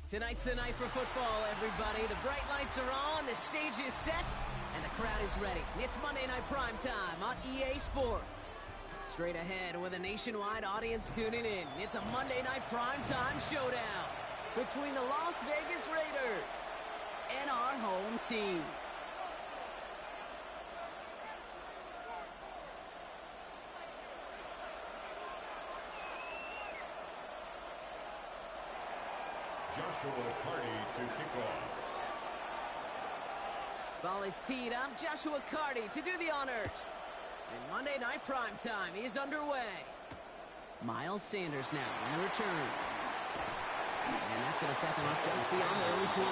Tonight's the night for football, everybody. The bright lights are on, the stage is set, and the crowd is ready. It's Monday Night Primetime on EA Sports. Straight ahead with a nationwide audience tuning in, it's a Monday Night Primetime showdown between the Las Vegas Raiders and our home team. Joshua Carty to kick off. Ball is teed up. Joshua Carty to do the honors. And Monday Night Primetime is underway. Miles Sanders now on the return. And that's going to set them up just beyond their own 20.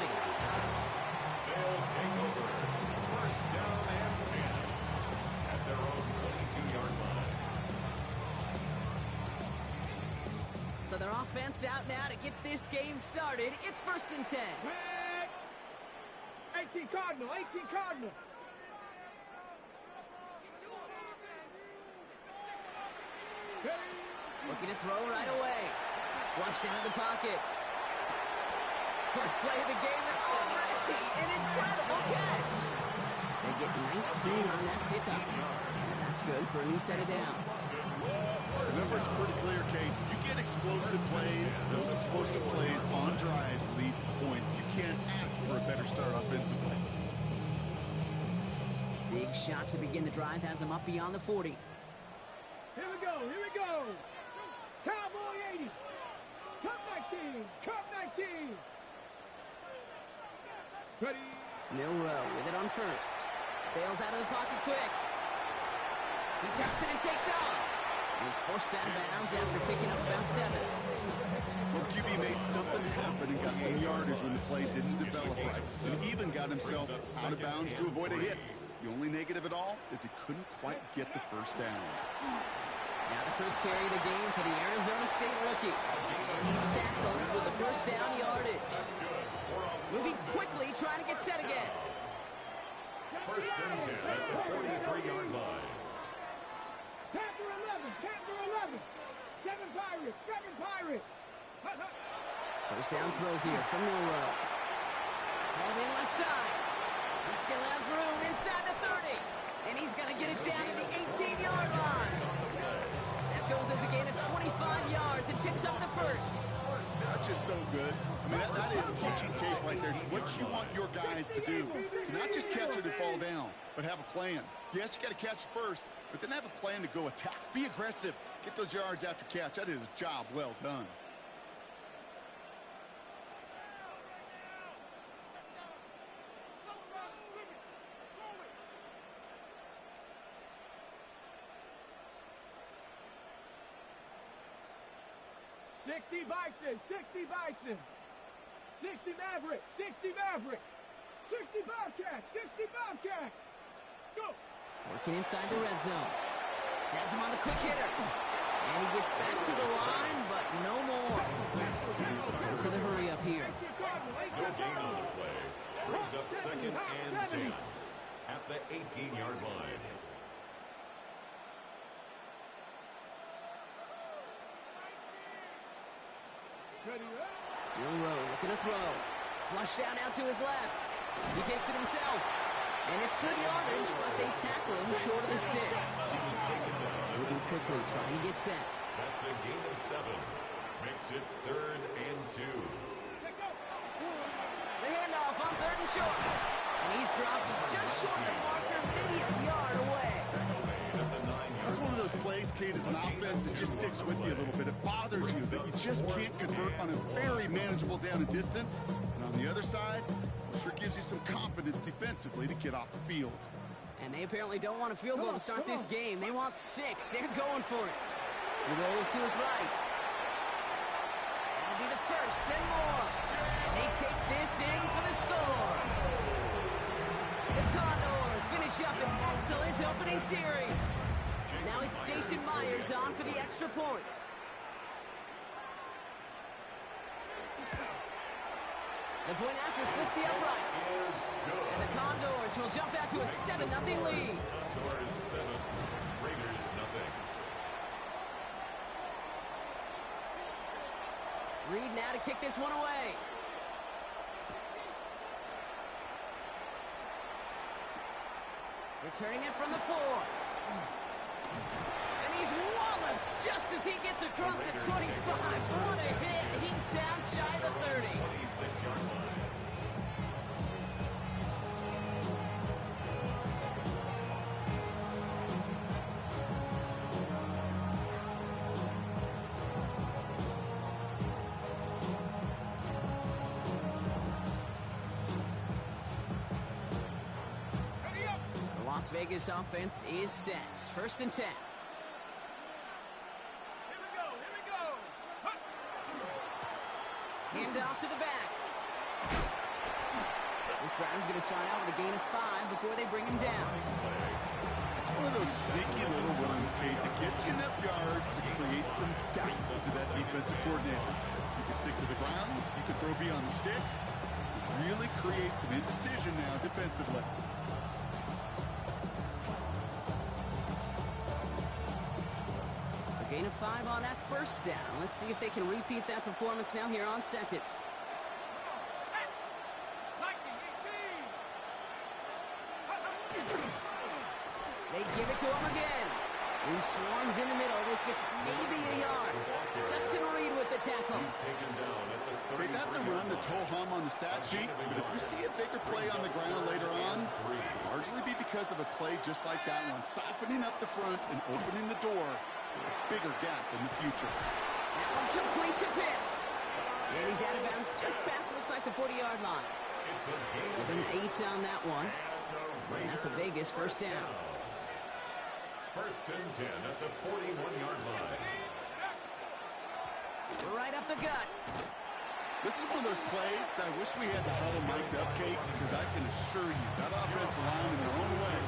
They'll take over. First down and 10 at their own 22-yard line. So their offense out now to get this game started. It's 1st and 10. 18 Cardinal, 18 Cardinal. Looking to throw right away. Flushed out of the pocket. First play of the game, and already an incredible catch. They get 19 on that pickup. And that's good for a new set of downs. The number's pretty clear, Kate. You get explosive plays. Those explosive plays on drives lead to points. You can't ask for a better start offensively. Big shot to begin the drive has them up beyond the 40. Here we go, here we go. Cowboy 80. Cup 19, Cup 19. Ready. Milrow with it on first. Bails out of the pocket quick. He tucks it and takes off. He's forced out of bounds after picking up about 7. Well, QB made something happen and got some yardage when the play didn't develop right. And even got himself out of bounds to avoid a hit. The only negative at all is he couldn't quite get the first down. Now the first carry of the game for the Arizona State rookie. And he's tackled with the first down yardage. Moving quickly, trying to get set again. First and 10 at the 43-yard line. Panther 11, 7 Pirates, 7 Pirates. First down throw here from Milrow. Hauled in left side. He still has room inside the 30. And he's going to get it down to the 18-yard line. That goes as a gain of 25 yards and picks up the first. That's just so good. I mean, that is teaching tape right there. It's what you want your guys to do. To not just catch it and fall down, but have a plan. Yes, you got to catch it first, but then have a plan to go attack. Be aggressive. Get those yards after catch. That is a job well done. Sixty Bison, 60 Bison. 60 Maverick, 60 Maverick. 60 Bobcat, 60 Bobcat. Go. Working inside the red zone. Has him on the quick hitter. And he gets back to the line, but no more. Goes to the hurry up here. No gain on the play. Brings up 2nd and 10 at the 18-yard line. Milrow looking to throw. Flushed out now to his left. He takes it himself. And it's good yardage, but they tackle him short of the sticks. Moving quickly, trying to get set. That's a gain of 7. Makes it 3rd and 2. The handoff on 3rd and short. And he's dropped just short of the marker, maybe a yard away. That's one of those plays, Kate, as an offense that just sticks with you a little bit. It bothers you that you just can't convert on a very manageable down and distance. And on the other side, it sure gives you some confidence defensively to get off the field. And they apparently don't want a field goal to start this game. They want 6. They're going for it. He rolls to his right. That'll be the first and more. And they take this in for the score. The Condors finish up an excellent opening series. Now it's Jason Myers on for the extra point. The point after splits the uprights. And the Condors will jump out to a 7-0 lead. Condors 7, Raiders 0. Reed now to kick this one away. returning it from the 4. And he's walloped just as he gets across the 25. What a hit. He's down shy of the 30. 26-yard line. The Las Vegas offense is set. 1st and 10. Hand off to the back. This driver's going to start out with a gain of 5 before they bring him down. It's one of those sneaky little runs, Kate, that gets you enough yards to create some doubt to that defensive coordinator. You can stick to the ground. You can throw beyond the sticks. Really create some indecision now defensively. So gain of 5 on that 1st down. Let's see if they can repeat that performance now here on 2nd. They give it to him again. He swarms in the middle. This gets maybe a yard. Justin Reed with the tackle. He's taken down at the 30. Okay, that's a run that's ho-hum on the stat sheet, but if you see a bigger play on the ground later on, it'll largely be because of a play just like that one, softening up the front and opening the door for a bigger gap in the future. That one complete to Pitts. And he's out of bounds just past, looks like the 40-yard line. It's a gain of Give him 8 on that one. And that's a Vegas 1st down. 1st and 10 at the 41-yard line. Right up the gut. This is one of those plays that I wish we had the huddle mic'd up, Kate, because I can assure you that offensive line in their own way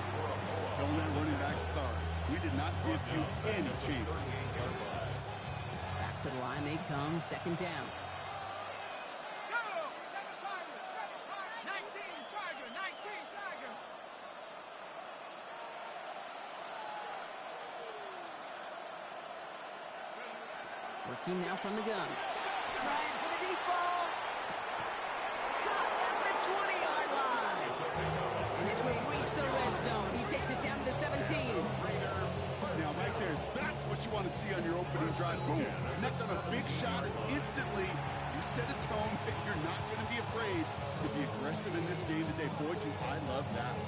is telling that running back, sorry, we did not give you any chance. Back to the line they come, 2nd down. Working now from the gun. Trying for the deep ball. Caught at the 20-yard line. And this will reach the red zone. He takes it down to the 17. Now, right there, that's what you want to see on your opening drive. Boom! Next on a big shot, and instantly you set a tone that you're not going to be afraid to be aggressive in this game today. Boy, do I love that.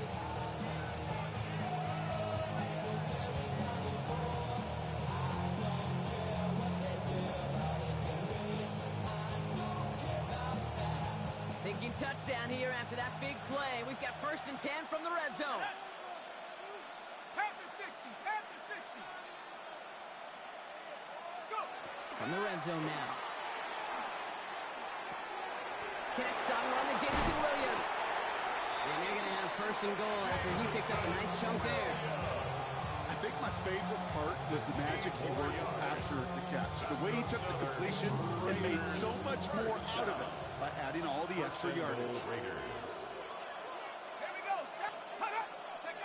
Thinking touchdown here after that big play. We've got 1st and 10 from the red zone. Half the 60. Half the 60. Go. From the red zone now. Connects on run to Jameson Williams. And they're going to have 1st and goal after he picked up a nice chunk there. I think my favorite part was the magic he worked after the catch. The way he took the completion and made so much more out of it by adding all the extra yardage. Here we go.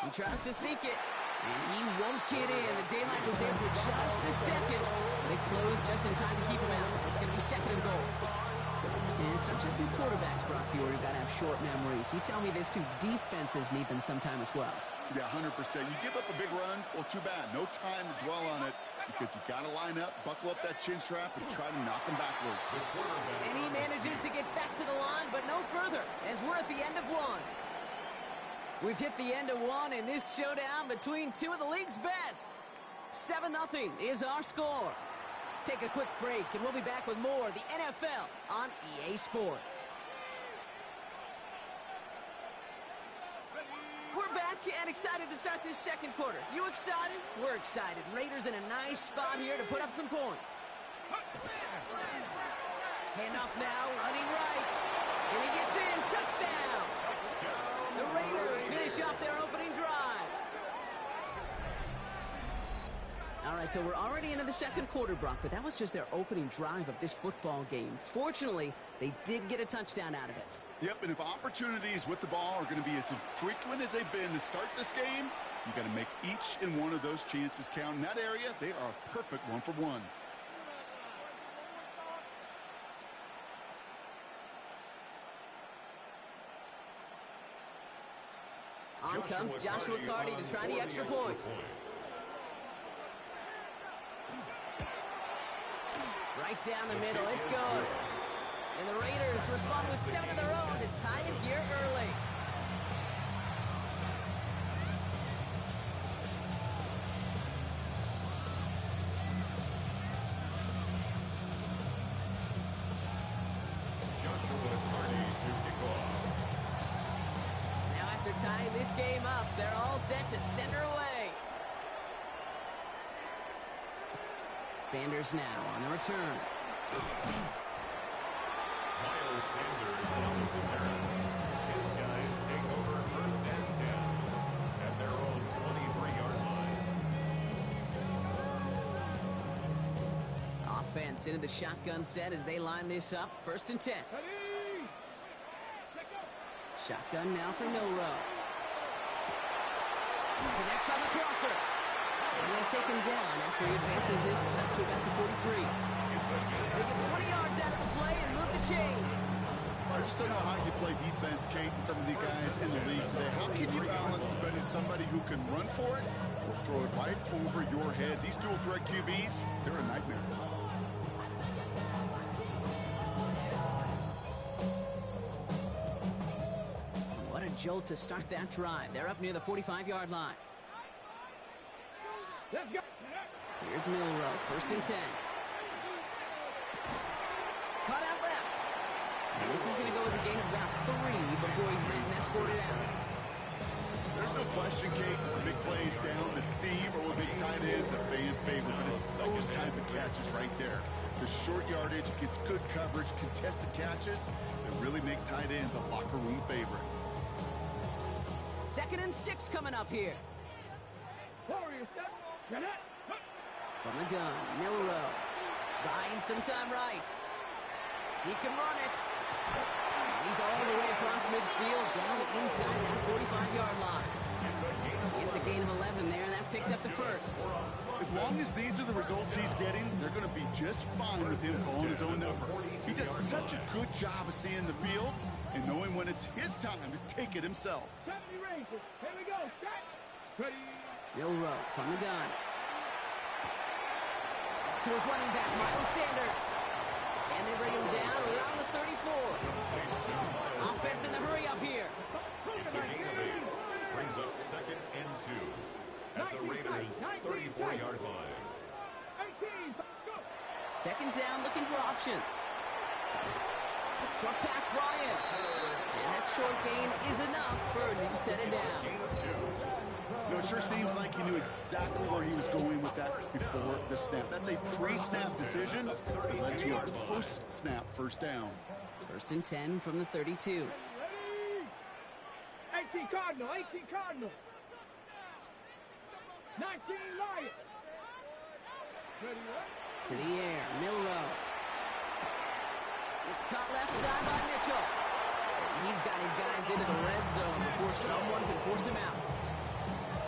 He tries to sneak it, and he won't get in. The daylight was there for just a second. They closed just in time to keep him out. So it's going to be 2nd and goal. And it's not just new quarterbacks, Brock Fiore, who got to have short memories. You tell me this too, defenses need them sometime as well. Yeah, 100%. You give up a big run, well, too bad. No time to dwell on it because you got to line up, buckle up that chin strap, and try to knock them backwards. And he manages to get back to the line, but no further, as we're at the end of 1. We've hit the end of 1 in this showdown between two of the league's best. 7-0 is our score. Take a quick break, and we'll be back with more of the NFL on EA Sports. We're back and excited to start this 2nd quarter. You excited? We're excited. Raiders in a nice spot here to put up some points. Handoff now, running right. And he gets in, touchdown. The Raiders finish off their opening drive. All right, so we're already into the 2nd quarter, Brock, but that was just their opening drive of this football game. Fortunately, they did get a touchdown out of it. Yep, and if opportunities with the ball are going to be as infrequent as they've been to start this game, you got to make each and one of those chances count. In that area, they are a perfect 1-for-1. On comes Joshua Carty to try the extra point. Right down the middle, it's good. And the Raiders respond with 7 of their own to tie it here early. Joshua Carty to kick off. Now after tying this game up, they're all set to center away. Sanders now on the return. Miles Sanders on the return. His guys take over 1st and 10 at their own 23-yard line. Offense into the shotgun set as they line this up. 1st and 10. Shotgun now for Milrow. Connects on the crosser. And they'll take him down after he advances this up to about the 43. They get 20 yards out of the play and move the chains. I just don't know how you play defense, Kate, and some of the guys in the league today. How can you balance defending somebody who can run for it or throw it right over your head? These dual threat QBs, they're a nightmare. What a jolt to start that drive. They're up near the 45-yard line. Let's go. Here's Milrow, 1st and 10. Caught out left. And this is going to go as a gain of about 3 before he's being escorted out. There's no question, Kate, big plays down the seam or with big tight ends, a fan favorite, but it's those type of catches right there. The short yardage gets good coverage, contested catches that really make tight ends a locker room favorite. 2nd and 6 coming up here. Warrior step. Get it. From the gun, Milrow. Buying some time right. He can run it. He's all the way across midfield, down inside that 45-yard line. It's a gain of 11 there, and that picks up the 1st. As long as these are the results he's getting, they're going to be just fine with him calling his own number. He does such a good job of seeing the field and knowing when it's his time to take it himself. 70 Rangers. Here we go. Set. Ready. Milrow from the gun. That's to his running back, Miles Sanders. And they bring him down around the 34. Offense in the hurry up here. It's a gain of 8. Brings up 2nd and 2 at the Raiders' 34-yard line. 18. Go. 2nd down, looking for options. Short pass, Bryant. And that short gain is enough for a new set of down. You know, it sure seems like he knew exactly where he was going with that before the snap. That's a pre-snap decision that led to a post-snap 1st down. 1st and 10 from the 32. 18 Cardinal. 18 Cardinal. 19 Lions. Ready. To the air, Milrow. It's caught left side by Mitchell. He's got his guys into the red zone before someone can force him out.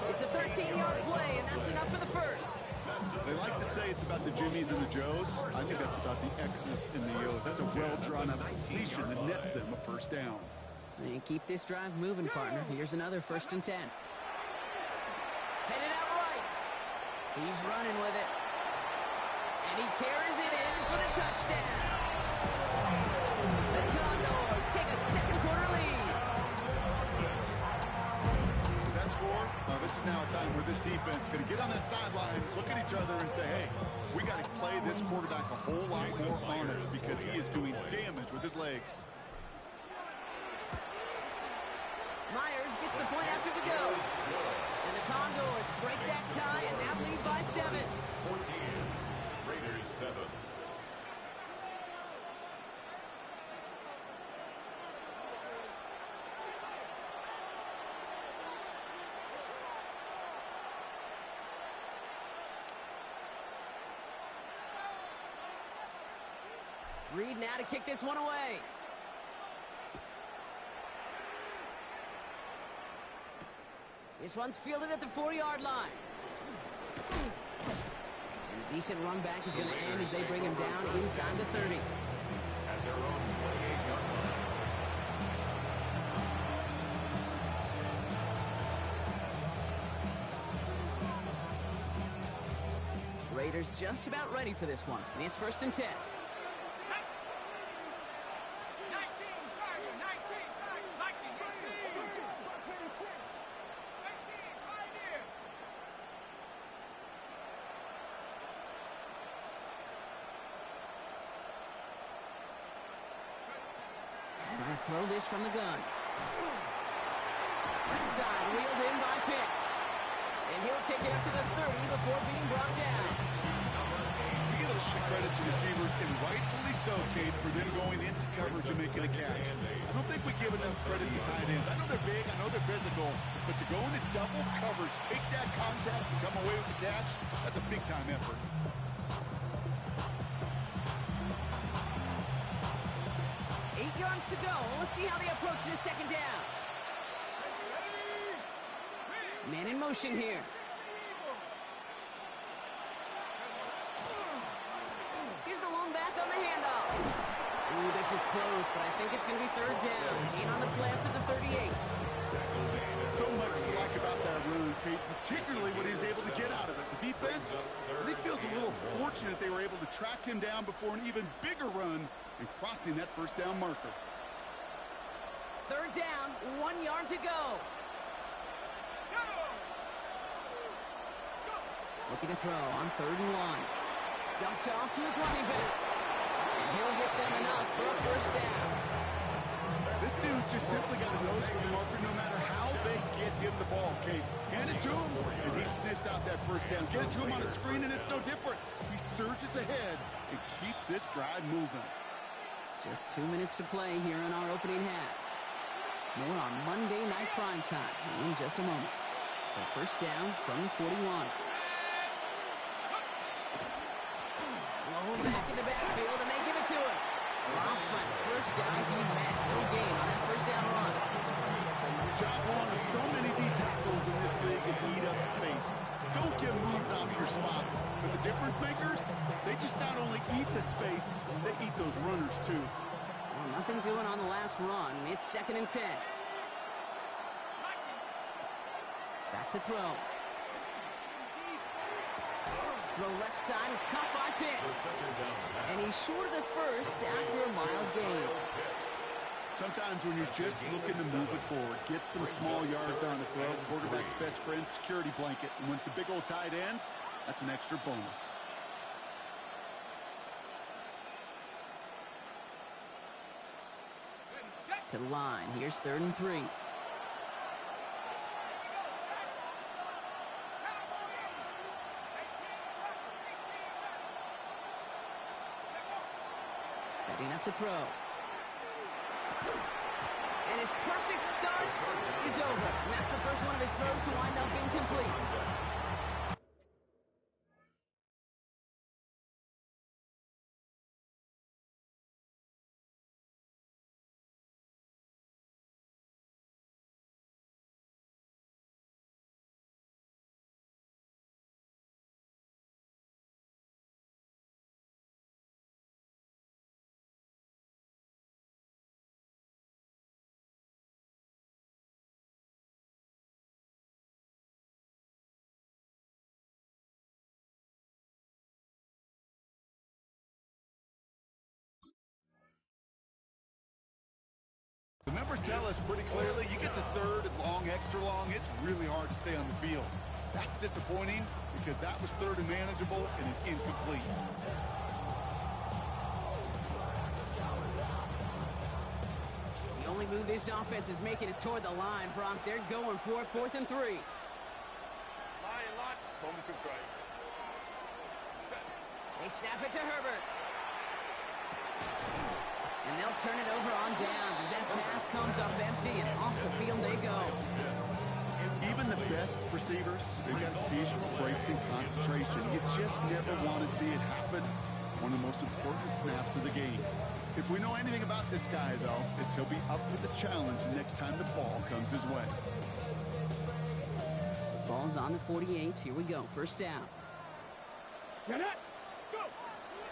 It's a 13-yard play, and that's enough for the 1st. They like to say it's about the Jimmies and the Joes. I think that's about the X's and the O's. That's a well-drawn-out completion that nets them a 1st down. And keep this drive moving, partner. Here's another 1st and 10. Headed out right. He's running with it. And he carries it in for the touchdown. The Condors take a 2nd quarter lead. With that score, this is now a time where this defense is going to get on that sideline, look at each other and say, hey, we got to play this quarterback a whole lot more honest because he is doing damage with his legs. Myers gets the point after to go. And the Condors break that tie and now lead by 7. 14. Raiders 7. Reed now to kick this one away. This one's fielded at the 4-yard line. And a decent run back is going to end as they bring him down inside the 30. At their own 28-yard line. Condors just about ready for this one. It's 1st and 10. Trying to throw this from the gun. Right side, wheeled in by Pitts. And he'll take it up to the 30 before being brought down. You give a lot of credit to receivers, and rightfully so, Kate, for them going into coverage and making a catch. I don't think we give enough credit to tight ends. I know they're big, I know they're physical, but to go into double coverage, take that contact and come away with the catch, that's a big-time effort. 8 yards to go. Let's see how they approach this 2nd down. Man in motion here. Here's the lone back on the handoff. Ooh, this is close, but I think it's going to be 3rd down. Gain on the play up to the 38. So much to like about that run, Kate, particularly what he was able to get out of it. The defense, I think, feels a little fortunate they were able to track him down before an even bigger run and crossing that 1st down marker. 3rd down, 1 yard to go. Looking to throw on 3rd and 1. Dumped off to his running back. And he'll get them enough for a 1st down. This dude's just simply got a nose for the marker no matter how they get him the ball, Kate. Hand it to him, and he sniffs out that 1st down. Get it to him on a screen, and it's no different. He surges ahead and keeps this drive moving. Just 2 minutes to play here in our opening half. More on Monday Night Primetime in just a moment. So 1st down from the 41. Low back in the backfield, and they give it to him. Rob Flynn, 1st guy he met. No gain on that 1st down run. Job one of so many D tackles in this league is eat up space. Don't get moved off your spot. But the difference makers, they just not only eat the space, they eat those runners too. Well, nothing doing on the last run. It's 2nd and 10. Back to throw. The left side is caught by Pitts. And he's short of the 1st after a mild gain. Sometimes when you're just looking to move it forward, get some small yards on the throw, quarterback's best friend, security blanket. And when it's a big old tight end, that's an extra bonus. To the line. Here's 3rd and 3. Setting up to throw. And his perfect start is over. And that's the first one of his throws to wind up incomplete. The numbers tell us pretty clearly, you get to 3rd and long, extra long, it's really hard to stay on the field. That's disappointing because that was 3rd and manageable and an incomplete. The only move this offense is making is toward the line, Bronk. They're going for it, 4th and 3. Line lock, moment to try. They snap it to Herbert. And they'll turn it over on downs as that pass comes up empty and off the field they go. Even the best receivers, they've got occasional breaks in concentration. You just never want to see it happen. One of the most important snaps of the game. If we know anything about this guy, though, it's he'll be up for the challenge the next time the ball comes his way. The ball's on the 48. Here we go. 1st down. Get it. Go.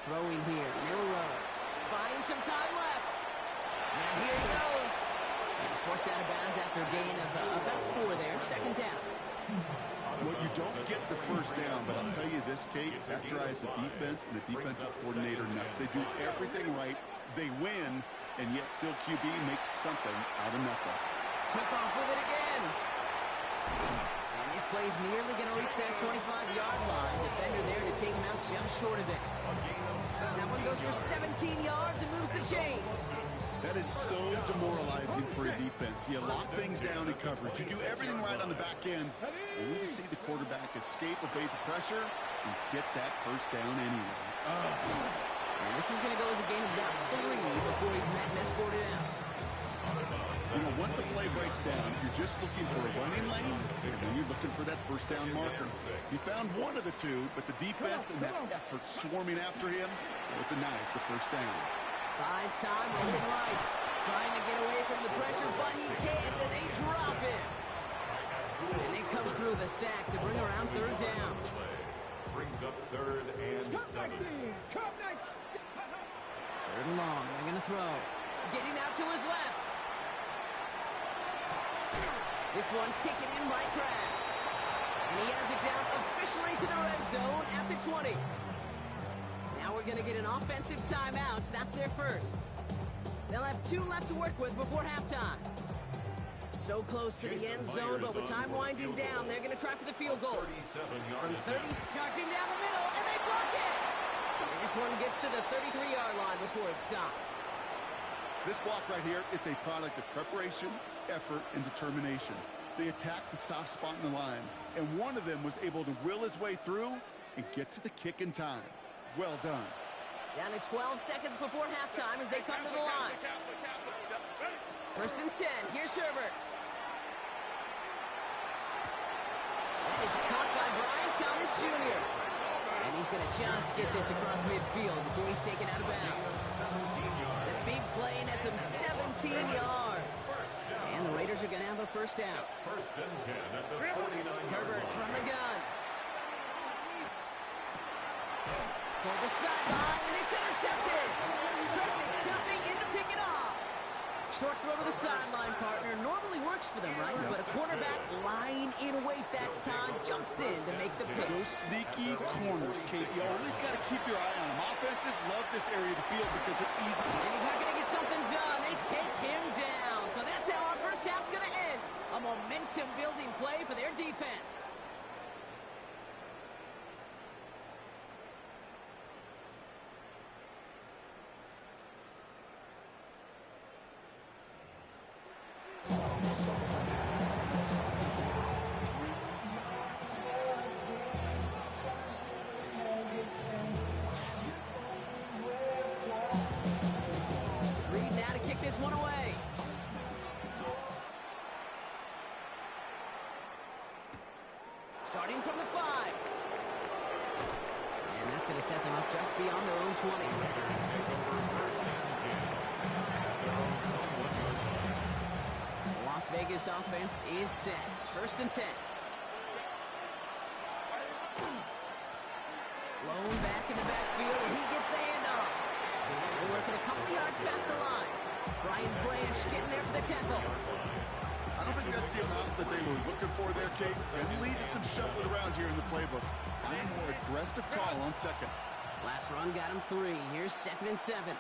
Throwing here. Milrow. Buying some time left. And here he goes. And he's forced out of bounds after a gain of about 4 there. 2nd down. Well, you don't get the 1st down, but I'll tell you this this, Kate, that drives the defense and the defensive coordinator nuts. They do everything right. They win, and yet still QB makes something out of nothing. Took off with it again. And this play's nearly going to reach that 25-yard line. Defender there to take him out just short of it. That one goes for 17 yards and moves the chains. That is so demoralizing for a defense. You lock things down in coverage. You do everything right on the back end. Only to see the quarterback escape, evade the pressure, and get that first down anyway. And this is going to go as a gain of about 3 before he's met and escorted out. You know, once a play breaks down, you're just looking for a running lane, and then you're looking for that first down marker. He found one of the two, but the defense and that effort swarming after him, well, denies the first down. Buys time, rolling right. Trying to get away from the pressure, but he can't, and they drop him. And they come through the sack to bring around third down. Brings up 3rd and 7. Third and long, they're going to throw. Getting out to his left. This one taken in by Kraft. And he has it down officially to the red zone at the 20. Now we're going to get an offensive timeout. That's their first. They'll have 2 left to work with before halftime. So close to the end zone, but with time winding down, they're going to try for the field goal. From 30, charging down the middle, and they block it! And this one gets to the 33-yard line before it's stopped. This block right here, it's a product of preparation, effort, and determination. They attacked the soft spot in the line, and one of them was able to will his way through and get to the kick in time. Well done. Down to 12 seconds before halftime as they come to the line. First and 10. Here's Herbert. That is caught by Brian Thomas Jr. And he's going to just get this across midfield before he's taken out of bounds. The big play nets him 17 yards. And the Raiders are going to have a first down. First and 10 at the 49-yard Herbert line. from the gun. For the sideline, and it's intercepted. Trent McDuffie in to pick it off. Short throw to the sideline, partner. Normally works for them, right? But a quarterback lying in wait that time jumps in to make the pick. Those sneaky corners, Kate, you always got to keep your eye on them. Offenses love this area of the field because they're easy. And he's not going to get something done. They take him down. So that's how our first half's going to end. A momentum-building play for their defense. This one away. Starting from the 5. And that's going to set them up just beyond their own 20. The Las Vegas offense is set. First and 10. Blown back in the backfield, and he gets the handoff. They're working a couple yards past the line. Brian Branch getting there for the tackle. I don't think that's the amount that they were looking for there, Kate. And lead to some shuffling around here in the playbook. A more aggressive call on second. Last run got him 3. Here's 2nd and 7.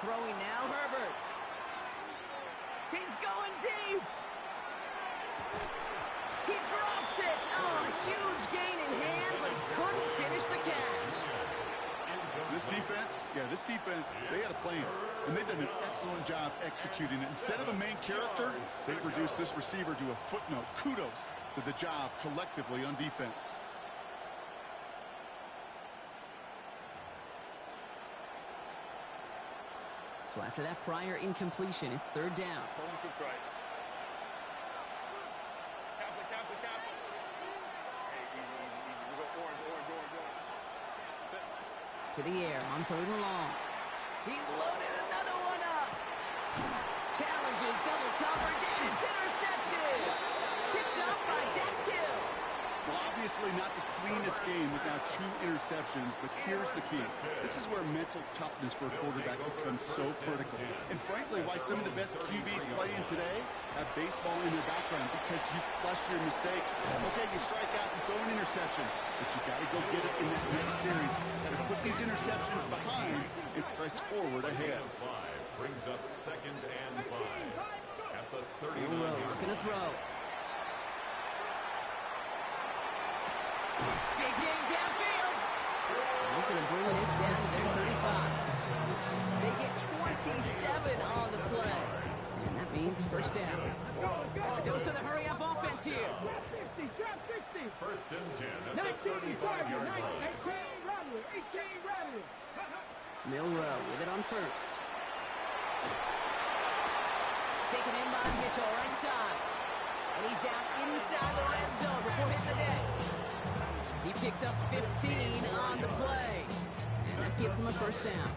Throwing now, Herbert. He's going deep. He drops it. Oh, a huge gain in hand, but he couldn't finish the catch. This defense, they had a plan, and they've done an excellent job executing it. Instead of a main character, they've reduced this receiver to a footnote. Kudos to the job collectively on defense. So after that prior incompletion, it's 3rd down. To the air on 3rd and long. He's loaded another one up. Challenges double coverage, and it's intercepted. Picked up by Dax Hill. Obviously not the cleanest game without 2 interceptions, but here's the key. This is where mental toughness for a quarterback becomes so critical. And frankly, why some of the best QBs playing today have baseball in their background, because you flush your mistakes. Okay, you strike out, you throw an interception, but you got to go get it in that next series. Got to put these interceptions behind and press forward ahead. Brings up 2nd and 5 at the 39. Looking to throw. Big game downfield. He's going to bring this down to their 35. They get 27 on the play. And that means first down. Dose of the hurry-up offense here. 1st and 10 at the 35-yard line. 18 Rattler. Milrow with it on first. Taken in by Mitchell, right side. And he's down inside the red zone before hitting the net. He picks up 15 on the play. And that gives him a first down.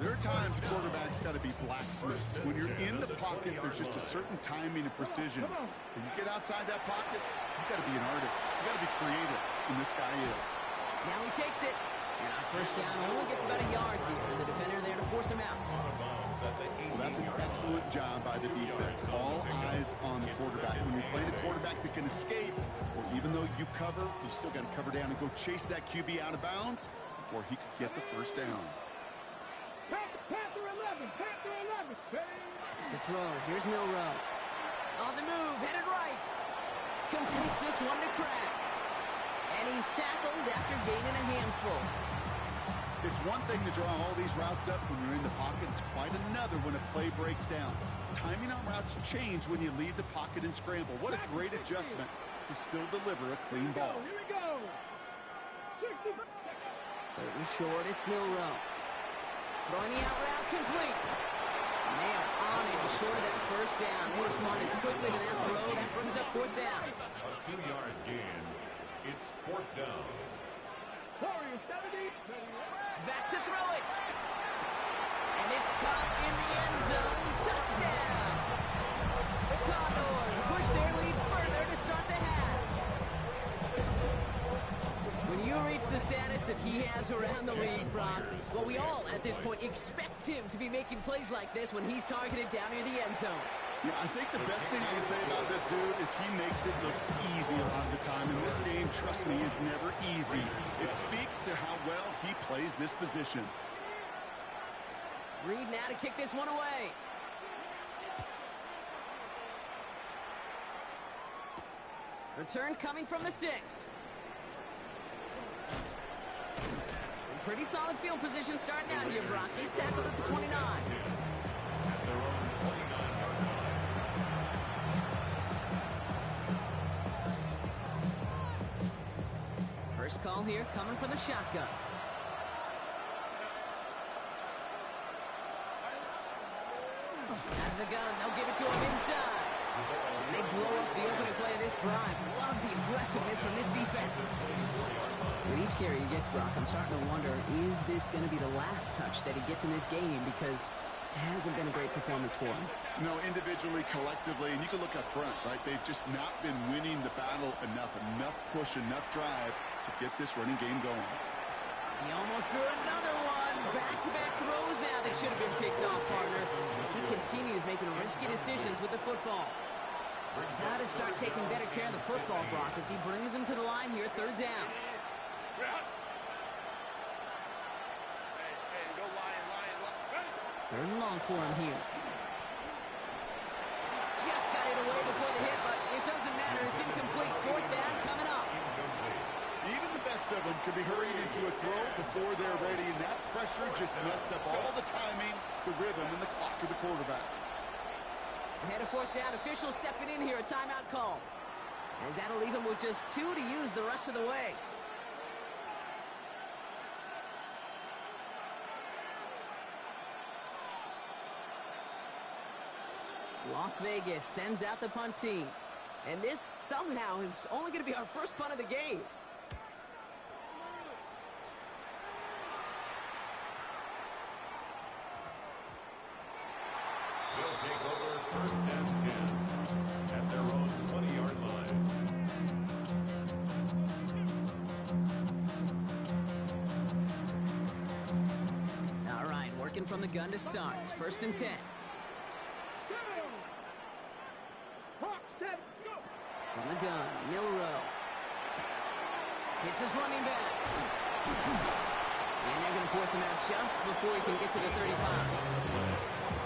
There are times a quarterback's got to be blacksmiths. When you're in the pocket, there's just a certain timing and precision. When you get outside that pocket, you've got to be an artist. You've got to be creative, and this guy is. Now he takes it. And on first down, only gets about a yard here. And the defender there to force him out. Well, that's an excellent job by the defense. All eyes on the quarterback. When you're playing a quarterback that can escape, or even though you cover, you still got to cover down and go chase that QB out of bounds before he could get the first down. Panther 11. To throw, here's Milrow. On the move, headed right. Completes this one to Kraft. And he's tackled after gaining a handful. It's one thing to draw all these routes up when you're in the pocket. It's quite another when a play breaks down. Timing on routes change when you leave the pocket and scramble. What a great adjustment to still deliver a clean ball. Here we go. 65. Third and short, it's Milrow. Throwing the out route complete. And they are on him short of that first down. They responded quickly to that throw. That brings up 4th down. A 2-yard gain. It's 4th down. Warriors 70. Back to throw it. And it's caught in the end zone. Touchdown. The Condors push their lead further to start the half. When you reach the status that he has around the league, Brock, well, we all at this point expect him to be making plays like this when he's targeted down near the end zone. Yeah, I think the best thing I can say about this dude is he makes it look easy a lot of the time. And this game, trust me, is never easy. It speaks to how well he plays this position. Reed now to kick this one away. Return coming from the 6. Pretty solid field position starting out here, Brock. He's tackled at the 29. At their own 29-yard line. First call here coming from the shotgun. Out of the gun, they'll give it to him inside. And they blow up the opening play of this drive. Love the aggressiveness from this defense. With each carry he gets, Brock, I'm starting to wonder, is this going to be the last touch that he gets in this game? Because it hasn't been a great performance for him. No, individually, collectively, and you can look up front, right? They've just not been winning the battle enough push, enough drive to get this running game going. He almost threw another one. Back-to-back throws now that should have been picked off, partner. As he continues making risky decisions with the football. Got to start taking better care of the football, Brock, as he brings him to the line here, 3rd down. Third and long for him here. Just got it away before the hit, but it doesn't matter. It's incomplete. 4th down coming up. Even the best of them could be hurried into a throw before they're ready, and that pressure just messed up all the timing, the rhythm, and the clock of the quarterback. Ahead of 4th down, officials stepping in here, a timeout call. As that'll leave him with just 2 to use the rest of the way. Las Vegas sends out the punt team. And this somehow is only going to be our first punt of the game. They'll take over 1st and 10 at their own 20-yard line. second from the gun to start. First and 10. Hawk set, go. From the gun, Milrow. Hits his running back. And they're going to force him out just before he can get to the 35.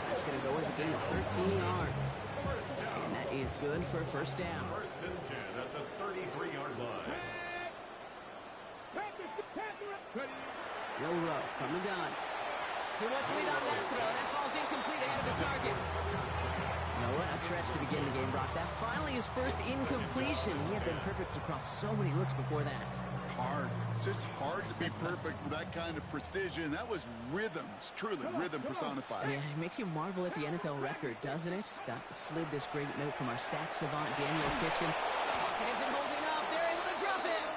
That's going to go as a gain of 13 yards. And that is good for a first down. First and 10 at the 33-yard line. Milrow from the gun. Too much lead on that throw. That falls incomplete ahead of the target. No, what a stretch to begin the game, Brock. That finally his first incompletion. He had been perfect across so many looks before that. Hard. It's just hard to be perfect with that kind of precision. That was rhythm. It's truly rhythm personified. Yeah, it makes you marvel at the NFL record, doesn't it? Got slid this great note from our stats savant, Daniel Kitchen. It isn't holding up. They're able to drop it.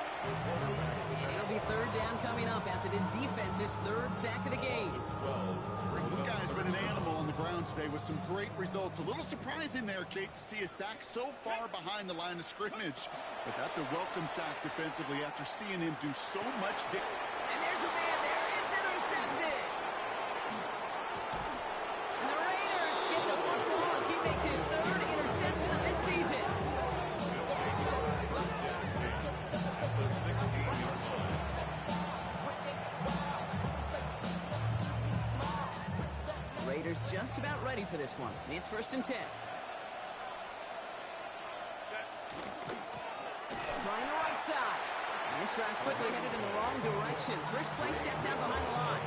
And it'll be third down coming up after this defense's third sack of the game. This guy's been an animal on the ground today with some great results. A little surprising there, Kate, to see a sack so far behind the line of scrimmage. But that's a welcome sack defensively after seeing him do so much damage. And there's a man there. It's intercepted. And the Raiders get the football as he makes his third interception of this season. First down 10 at the 16-yard line. Raiders just about ready for this one. It's first and 10. Trying the right side. And this drive's quickly headed in the wrong direction. First play set down behind the line.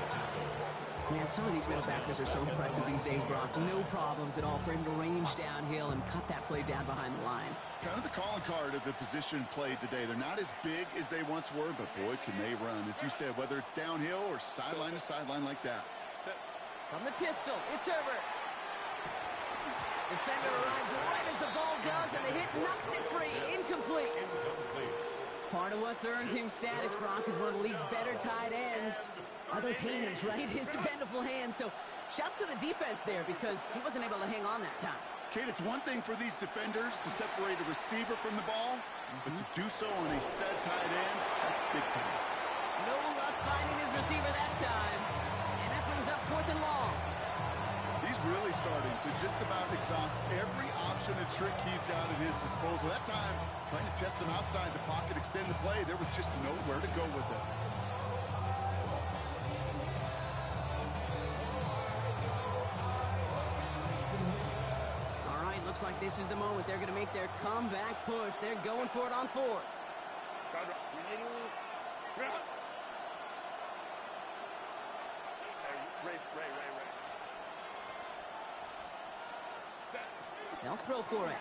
Man, some of these middle backers are so impressive these days, Brock. No problems at all for him to range downhill and cut that play down behind the line. Kind of the calling card of the position played today. They're not as big as they once were, but boy, can they run. As you said, whether it's downhill or sideline to sideline like that. From the pistol, it's Herbert. Defender arrives right as the ball does, and the hit knocks it free. Incomplete. Part of what's earned him status, Brock, is one of the league's better tight ends. Are those hands, right? His dependable hands. So shouts to the defense there because he wasn't able to hang on that time. Kate, it's one thing for these defenders to separate a receiver from the ball, but to do so on a stud tight end, that's big time. No luck finding his receiver that time. And that brings up fourth and long. He's really starting to just about exhaust every option and trick he's got at his disposal. That time, trying to test him outside the pocket, extend the play, there was just nowhere to go with it. All right, looks like this is the moment. They're going to make their comeback push. They're going for it on fourth. They'll throw for it.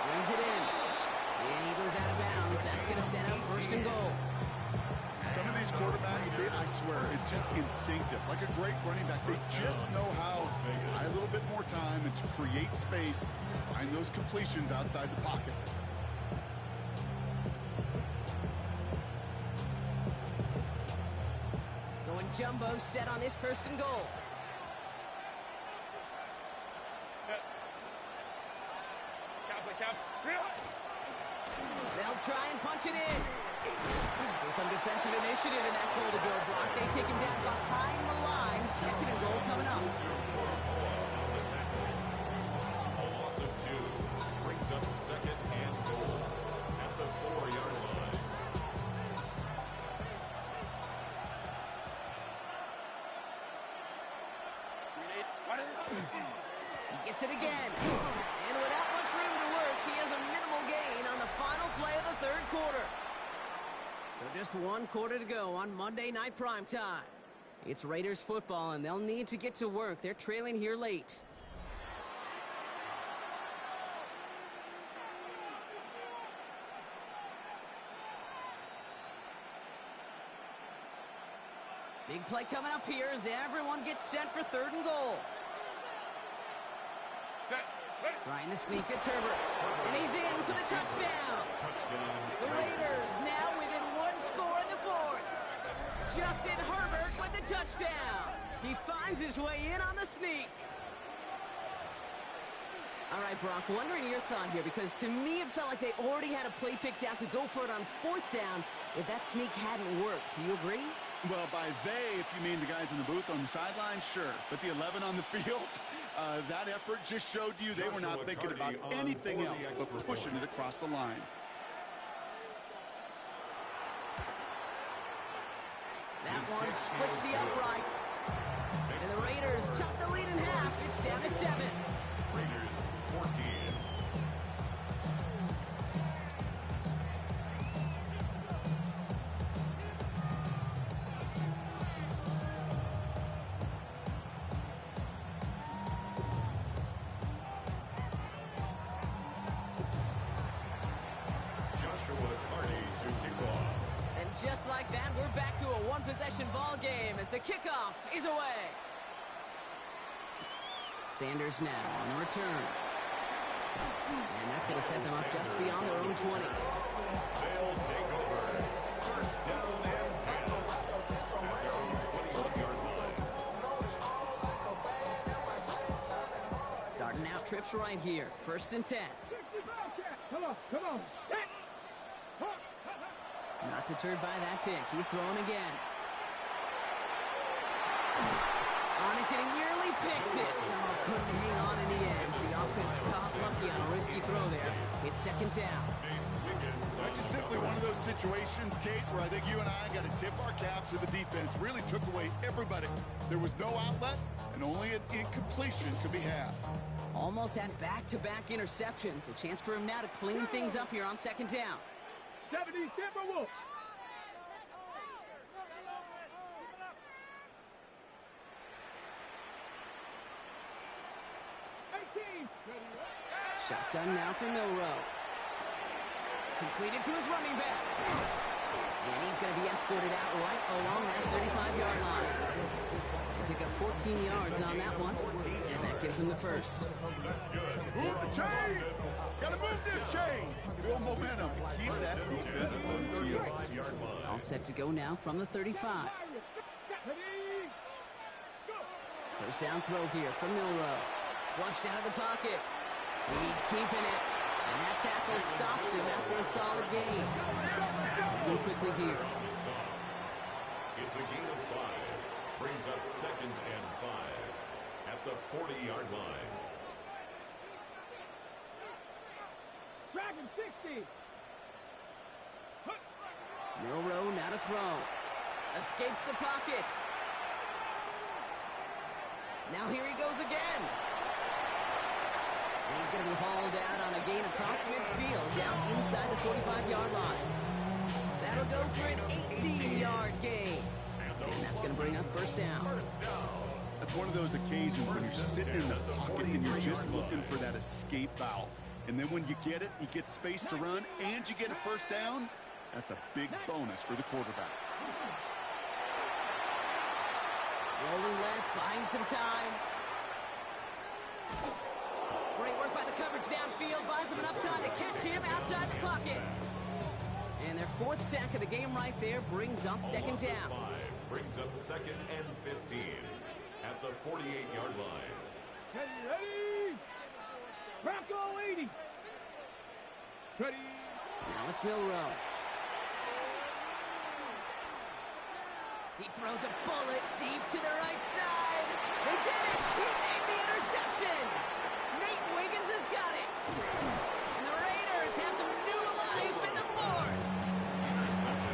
Brings it in. And he goes out of bounds. That's going to set up first and goal. Some of these quarterbacks, Kate, I swear, it's just instinctive. Like a great running back, they just know how to buy a little bit more time and to create space to find those completions outside the pocket. Going jumbo set on this first and goal. They'll try and punch it in. So some defensive initiative in that goal to go block. They take him down behind the line. Second and goal coming up. A loss of 2 brings up second and goal at the 4-yard line. He gets it again. And without much room to work, he has a minimal gain on the final play of the third quarter. So just one quarter to go on Monday Night Primetime. It's Raiders football, and they'll need to get to work. They're trailing here late. Big play coming up here as everyone gets set for third and goal. Trying to sneak, it's Herbert. And he's in for the touchdown. The Raiders now within one score in the fourth. Justin Herbert with the touchdown. He finds his way in on the sneak. All right, Brock, wondering your thought here, because to me it felt like they already had a play picked out to go for it on fourth down, if that sneak hadn't worked. Do you agree? Well, by they, if you mean the guys in the booth on the sideline, sure. But the 11 on the field, that effort just showed you they were not thinking about anything else but pushing it across the line. That one splits the uprights. And the Raiders chop the lead in half. It's down to 7. Raiders 14. Just like that, we're back to a one-possession ball game as the kickoff is away. Sanders now on the return. And that's going to set them up just beyond their own 20. They'll take over. First down and 10. At their own 21-yard line. Starting out trips right here. First and 10. Come on, come on. Not deterred by that pick. He's throwing again. On it, and he nearly picked it. Oh, couldn't hang on in the end. The offense caught lucky on a risky throw there. It's second down. That's just simply one of those situations, Kate, where I think you and I got to tip our caps to the defense. Really took away everybody. There was no outlet, and only an incompletion could be had. Almost had back-to-back interceptions. A chance for him now to clean things up here on second down. 70 Timberwolves. Shotgun now for Milrow. Completed to his running back. And he's going to be escorted out right along that 35-yard line. They pick up 14 yards on that one, and that gives him the first. Move the chain! Gotta move this chain! Build momentum. Keep that defense on its heels. All set to go now from the 35. First down throw here for Milrow. Flushed out of the pocket. He's keeping it. And that tackle stops him after a solid gain. Go quickly here. It's a gain of 5. Brings up second and 5 at the 40-yard line. Dragon 60. Milrow now to throw. Escapes the pocket. Now here he goes again. And he's going to be hauled out on a gain across midfield down inside the 45-yard line. That'll go for an 18-yard gain. And that's going to bring up first down. That's one of those occasions when you're sitting in the pocket and you're just looking for that escape valve. And then when you get it, you get space to run, and you get a first down. That's a big bonus for the quarterback. Rolling left, buying some time. Great work by the coverage downfield. Buys him enough time to catch him outside the pocket. And their fourth sack of the game right there brings up second down. Brings up second and 15 at the 48-yard line. Ready? Crack all 80. Ready? Now it's Milrow. He throws a bullet deep to the right side. They did it! He made the interception! Nate Wiggins has got it! And the Raiders have some new life in the fourth!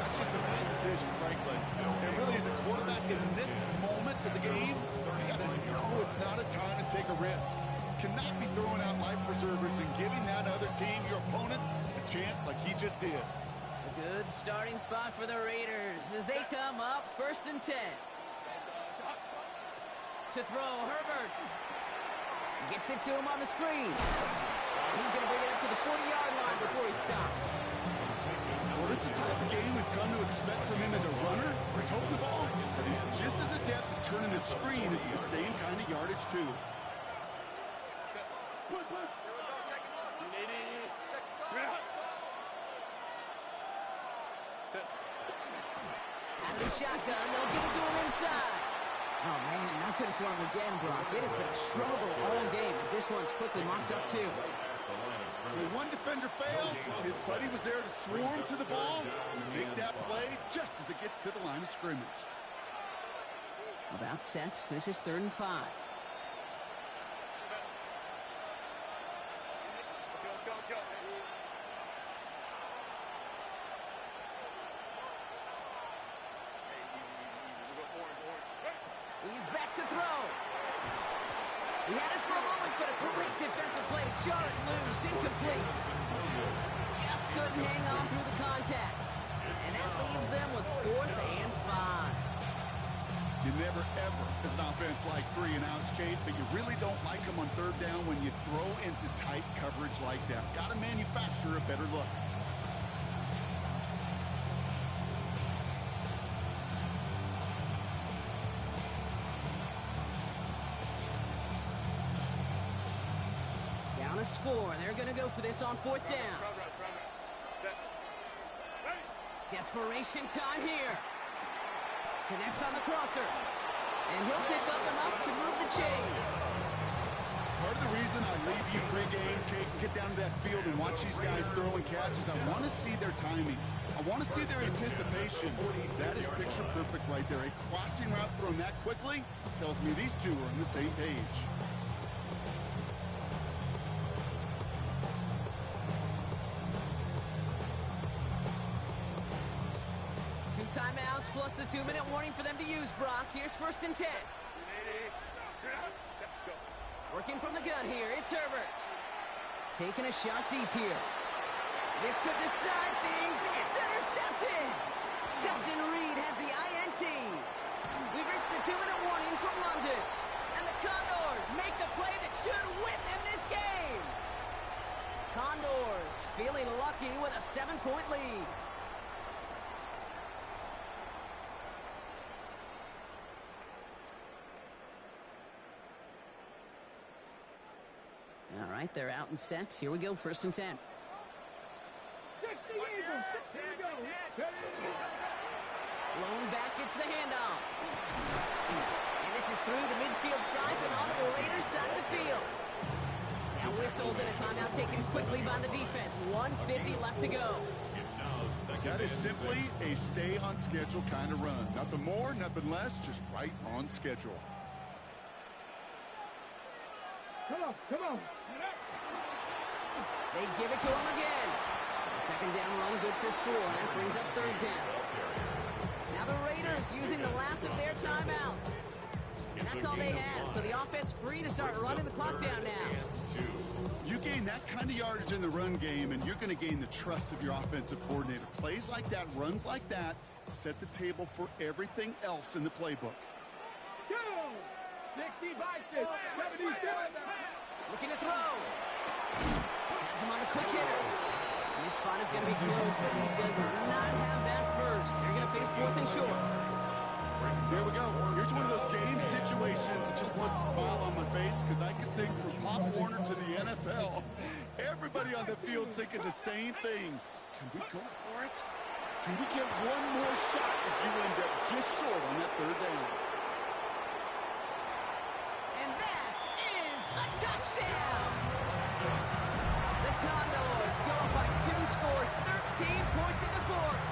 That's just a bad decision, frankly. There really is a quarterback in this moment of the game. You got to know it's not a time to take a risk. Cannot be throwing out life preservers and giving that other team, your opponent, a chance like he just did. A good starting spot for the Raiders as they come up first and 10. To throw, Herbert. Gets it to him on the screen. And he's going to bring it up to the 40-yard line before he stops. Well, this is the type of game we've come to expect from him as a runner, toting the ball, but he's just as adept at turning the screen into the same kind of yardage, too. Out of the shotgun, they'll give it to him inside. Oh, man, nothing for him again, Brock. It has been a struggle all game as this one's quickly mocked up, too. the line of When scrimmage. one defender failed, his buddy was there to swarm to the ball and make that play just as it gets to the line of scrimmage. About set. This is 3rd and 5. He's back to throw. He had it for a moment, but a great defensive play to jar it loose. Incomplete. Just couldn't hang on through the contact. And that leaves them with 4th and 5. You never, ever, as an offense, like 3 and outs, Kate, but you really don't like them on 3rd down when you throw into tight coverage like that. Got to manufacture a better look. Down a score, and they're going to go for this on 4th down. Desperation time here. Connects on the crosser. And he'll pick up enough to move the chains. Part of the reason I leave you pregame, Kate, get down to that field and watch these guys throw and catch is I want to see their timing. I want to see their anticipation. That is picture perfect right there. A crossing route thrown that quickly tells me these two are on the same page. Timeouts plus the 2-minute warning for them to use, Brock. Here's 1st and 10. Working from the gun here, it's Herbert. Taking a shot deep here. This could decide things. It's intercepted. Justin Reed has the INT. We've reached the 2-minute warning from London. And the Condors make the play that should win them this game. Condors feeling lucky with a 7-point lead. All right, they're out and set. Here we go, 1st and 10. Catch the Eagles. Here we go. Blown back, gets the handoff. And this is through the midfield stripe and onto the Raiders' side of the field. Now whistles and a timeout taken quickly by the defense. 1:50 left to go. It's now 2nd That is and simply 6. a stay on schedule kind of run. Nothing more, nothing less, just right on schedule. Come on, come on. They give it to him again. The 2nd down run good for 4. That brings up 3rd down. Now the Raiders using the last of their timeouts. And that's all they had, so the offense free to start running the clock down now. You gain that kind of yardage in the run game, and you're going to gain the trust of your offensive coordinator. Plays like that, runs like that, set the table for everything else in the playbook. 2, 60 vices, 77. Looking to throw. Has him on the quick hitter. And this spot is going to be close, but he does not have that first. They're going to face 4th and short. Here we go. Here's one of those game situations that just puts a smile on my face because I can think from Pop Warner to the NFL. Everybody on the field thinking the same thing. Can we go for it? Can we get one more shot as you end up just short on that 3rd down? And that is a touchdown! The Condors go up by 2 scores, 13 points in the 4th.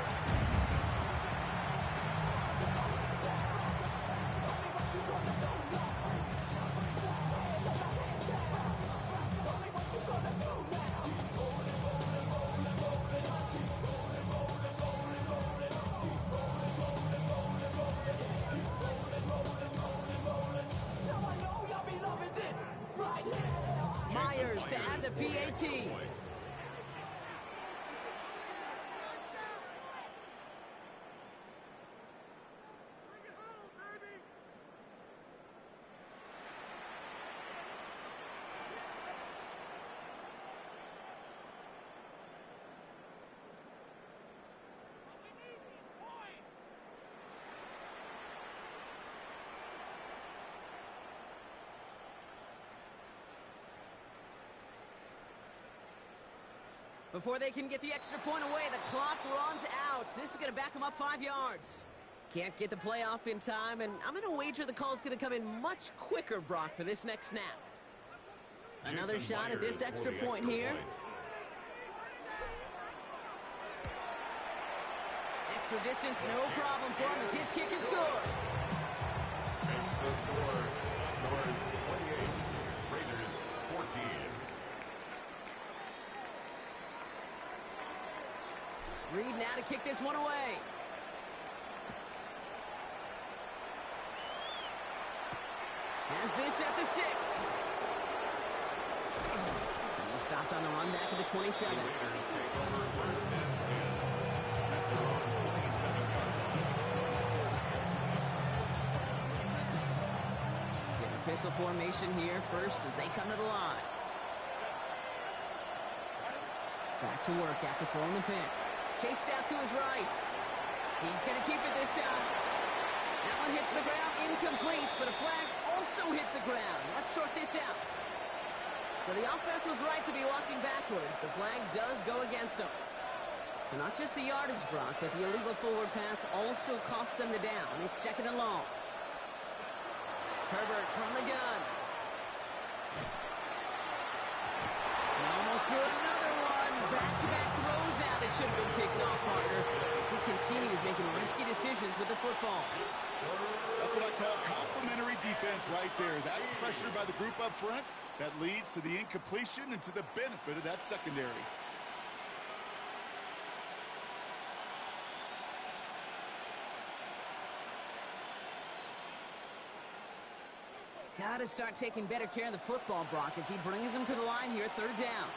Myers to add the PAT. Before they can get the extra point away, the clock runs out. This is going to back them up 5 yards. Can't get the playoff in time, and I'm going to wager the call is going to come in much quicker, Brock, for this next snap. Another shot at this extra point here. Extra distance, no problem for him as his kick is good. Makes the score. Condors 28, Raiders 14. Reed now to kick this one away. Has this at the 6. He stopped on the run back at the 27. The Raiders take over first and 10 at their own 27-yard line. Getting a pistol formation here first as they come to the line. Back to work after throwing the pick. Chased out to his right. He's going to keep it this time. That one hits the ground, incomplete, but a flag also hit the ground. Let's sort this out. So the offense was right to be walking backwards. The flag does go against them. So not just the yardage block, but the illegal forward pass also cost them the down. It's second and long. Herbert from the gun. And almost threw another one. Back-to-back throws now that should have been picked off, partner. As he continues making risky decisions with the football. That's what I call complimentary defense right there. That pressure by the group up front, that leads to the incompletion and to the benefit of that secondary. Got to start taking better care of the football, Brock, as he brings them to the line here, third down.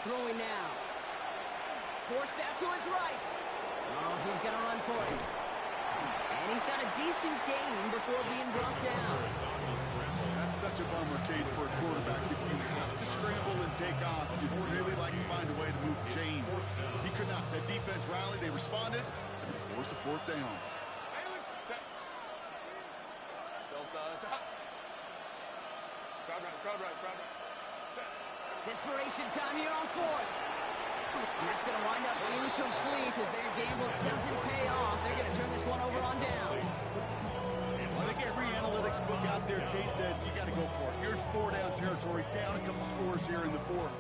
Throwing now. Forced out to his right. Oh, he's going to run for it. And he's got a decent gain before being brought down. That's such a bummer, Kate, for a quarterback. If you have to scramble and take off, you'd really like to find a way to move the chains. He could not. That defense rallied. They responded. And they forced a fourth down. Desperation time here on fourth. And that's going to wind up incomplete as their gamble doesn't pay off. They're going to turn this one over on downs. I think every analytics book out there, Kate, said you got to go for it. You're in four-down territory, down a couple scores here in the fourth.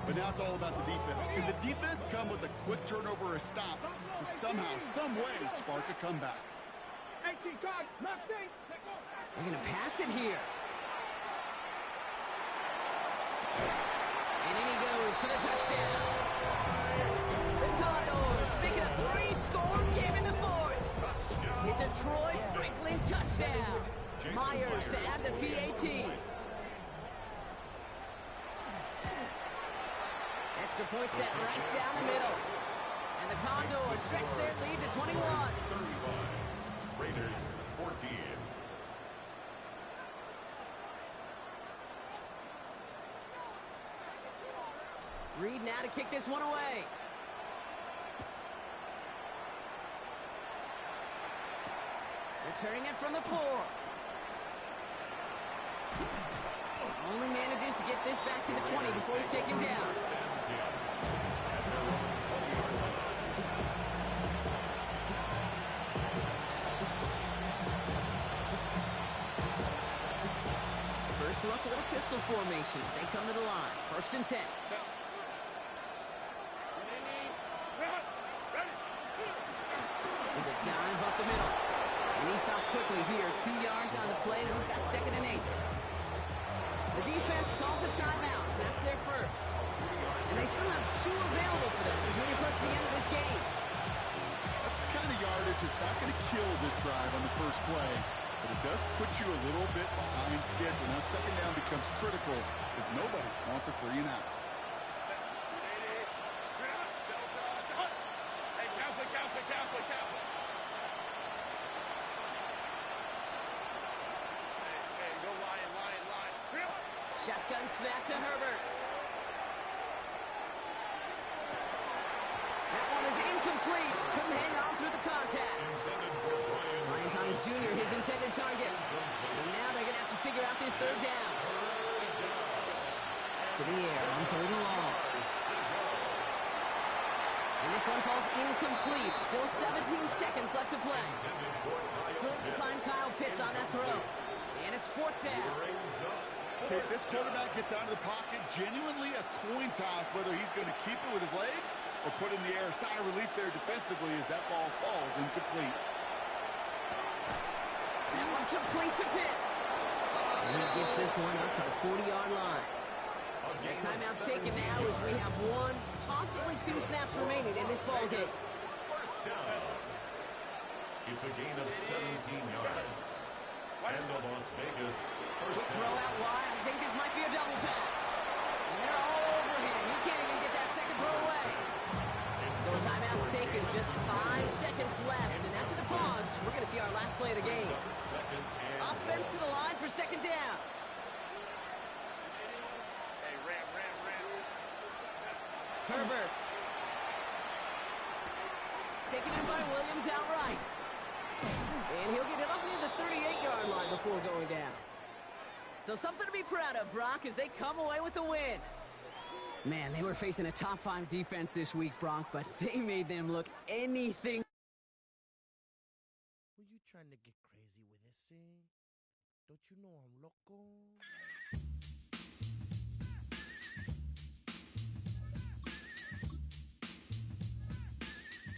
But now it's all about the defense. Can the defense come with a quick turnover or a stop to somehow, some way, spark a comeback? They're going to pass it here. And in he goes for the touchdown. The Condors make it a three-score game in the fourth. It's a Troy Franklin touchdown. Myers to add the PAT. Extra point set right down the middle. And the Condors stretch their lead to 21. 35. Raiders 14. Reed now to kick this one away. Returning it from the 4. Only manages to get this back to the 20 before he's taken down. First look, a little pistol formation as they come to the line. First and 10. There's a dive up the middle. And he stops quickly here. 2 yards on the play. We've got second and 8. The defense calls a timeout. So that's their first. And they still have 2 available for them as we approach the end of this game. That's the kind of yardage it's not going to kill this drive on the first play. But it does put you a little bit behind schedule. Now second down becomes critical because nobody wants a 3 and out. Shotgun snap to Herbert. That one is incomplete. Couldn't hang on through the contact. Brian Thomas Jr., his intended target. So now they're going to have to figure out this third down. To the air on third and long. And this one falls incomplete. Still 17 seconds left to play. Couldn't find Kyle Pitts on that throw. And it's fourth down. Brings up. Okay, this quarterback gets out of the pocket, genuinely a coin toss whether he's going to keep it with his legs or put it in the air. Sigh of relief there defensively as that ball falls incomplete. That one complete to Pitts. And he gets this one up to the 40-yard line. The timeout's taken now as we have one, possibly two snaps remaining in this ball game. First down. It's a gain of 17 yards. And the Las Vegas first Quick throw down. out wide. I think this might be a double pass. And they're all over him. He can't even get that second throw away. So a timeout's taken. Just 5 seconds left. And after the pause, we're going to see our last play of the game. Second and Offense to the line for second down. Herbert. Taken in by Williams outright. And he'll get it up near the 38-yard line before going down. So something to be proud of, Brock, as they come away with the win. Man, they were facing a top-5 defense this week, Brock, but they made them look anything. Were you trying to get crazy with this thing? Don't you know I'm loco?